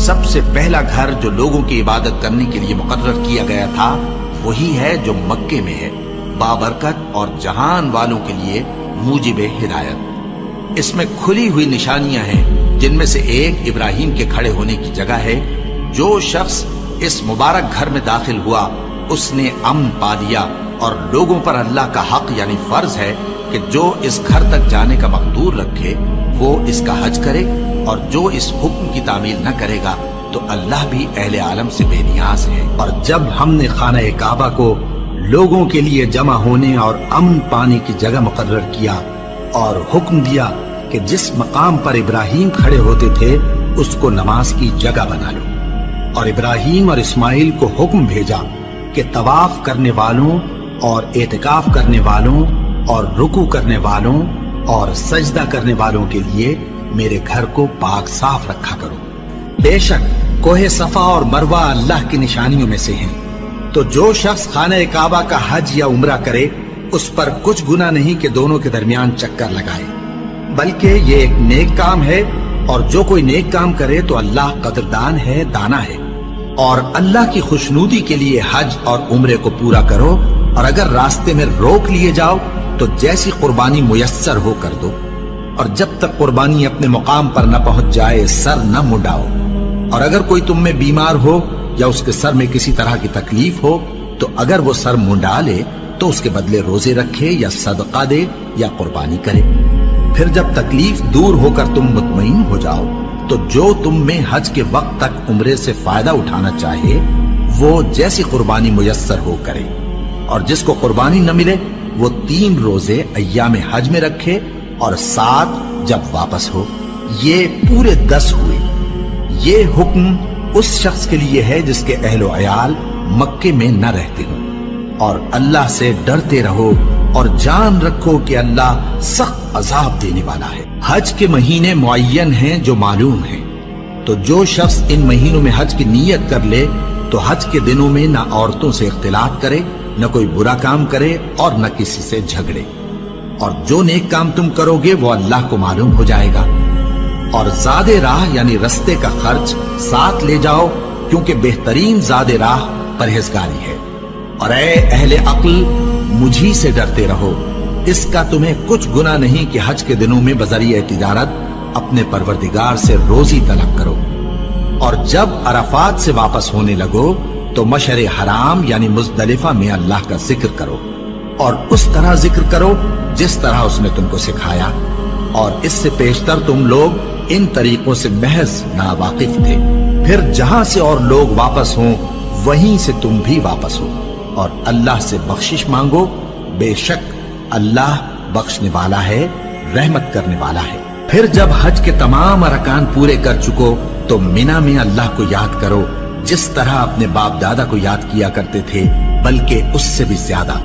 سب سے پہلا گھر جو لوگوں کی عبادت کرنے کے لیے مقرر کیا گیا تھا وہی ہے جو مکے میں ہے، بابرکت اور جہان والوں کے لیے موجب ہدایت۔ اس میں کھلی ہوئی نشانیاں ہیں، جن میں سے ایک ابراہیم کے کھڑے ہونے کی جگہ ہے۔ جو شخص اس مبارک گھر میں داخل ہوا اس نے امن پا لیا، اور لوگوں پر اللہ کا حق یعنی فرض ہے کہ جو اس گھر تک جانے کا مقدور رکھے وہ اس کا حج کرے، اور جو اس حکم کی تعمیل نہ کرے گا تو اللہ بھی اہل عالم سے بے نیاز ہے۔ اور جب ہم نے خانہ کعبہ کو لوگوں کے لیے جمع ہونے اور امن پانے کی جگہ مقرر کیا اور حکم دیا کہ جس مقام پر ابراہیم کھڑے ہوتے تھے اس کو نماز کی جگہ بنا لو، اور ابراہیم اور اسماعیل کو حکم بھیجا کہ طواف کرنے والوں اور اعتکاف کرنے والوں اور رکوع کرنے والوں اور سجدہ کرنے والوں کے لیے میرے گھر کو پاک صاف رکھا کرو۔ بے شک کوہ صفا اور مروہ اللہ کی نشانیوں میں سے ہیں، تو جو شخص خانہ کعبہ کا حج یا عمرہ کرے اس پر کچھ گناہ نہیں کہ دونوں کے درمیان چکر لگائے، بلکہ یہ ایک نیک کام ہے، اور جو کوئی نیک کام کرے تو اللہ قدردان ہے، دانا ہے۔ اور اللہ کی خوشنودی کے لیے حج اور عمرے کو پورا کرو، اور اگر راستے میں روک لیے جاؤ تو جیسی قربانی میسر ہو کر دو، اور جب تک قربانی اپنے مقام پر نہ پہنچ جائے سر نہ منڈاؤ۔ اور اگر کوئی تم میں بیمار ہو یا اس کے سر میں کسی طرح کی تکلیف ہو تو اگر وہ سر منڈا لے تو اس کے بدلے روزے رکھے یا صدقہ دے یا قربانی کرے۔ پھر جب تکلیف دور ہو کر تم مطمئن ہو جاؤ تو جو تم میں حج کے وقت تک عمرے سے فائدہ اٹھانا چاہے وہ جیسی قربانی میسر ہو کرے، اور جس کو قربانی نہ ملے وہ 3 روزے ایام حج میں رکھے اور 7 جب واپس ہو۔ یہ پورے 10 ہوئے۔ یہ حکم اس شخص کے لیے ہے جس کے اہل و عیال مکے میں نہ رہتے ہوں۔ اور اللہ سے ڈرتے رہو اور جان رکھو کہ اللہ سخت عذاب دینے والا ہے۔ حج کے مہینے معین ہیں جو معلوم ہیں، تو جو شخص ان مہینوں میں حج کی نیت کر لے تو حج کے دنوں میں نہ عورتوں سے اختلاط کرے، نہ کوئی برا کام کرے اور نہ کسی سے جھگڑے، اور جو نیک کام تم کرو گے وہ اللہ کو معلوم ہو جائے گا۔ اور زاد راہ یعنی رستے کا خرچ ساتھ لے جاؤ، کیونکہ بہترین زاد راہ پرہیزگاری ہے۔ اور اے اہل عقل مجھی سے ڈرتے رہو، اس کا تمہیں کچھ گناہ نہیں کہ حج کے دنوں میں بذریعہ تجارت اپنے پروردگار سے روزی طلب کرو۔ اور جب عرفات سے واپس ہونے لگو تو مشعر حرام یعنی مزدلفہ میں اللہ کا ذکر کرو، اور اس طرح ذکر کرو جس طرح اس نے تم کو سکھایا، اور اس سے پیشتر تم لوگ ان طریقوں سے محض ناواقف تھے۔ پھر جہاں سے اور لوگ واپس ہوں وہیں سے تم بھی واپس ہو، اور اللہ سے بخشش مانگو، بے شک اللہ بخشنے والا ہے، رحمت کرنے والا ہے۔ پھر جب حج کے تمام ارکان پورے کر چکو تو مینا میں اللہ کو یاد کرو جس طرح اپنے باپ دادا کو یاد کیا کرتے تھے، بلکہ اس سے بھی زیادہ۔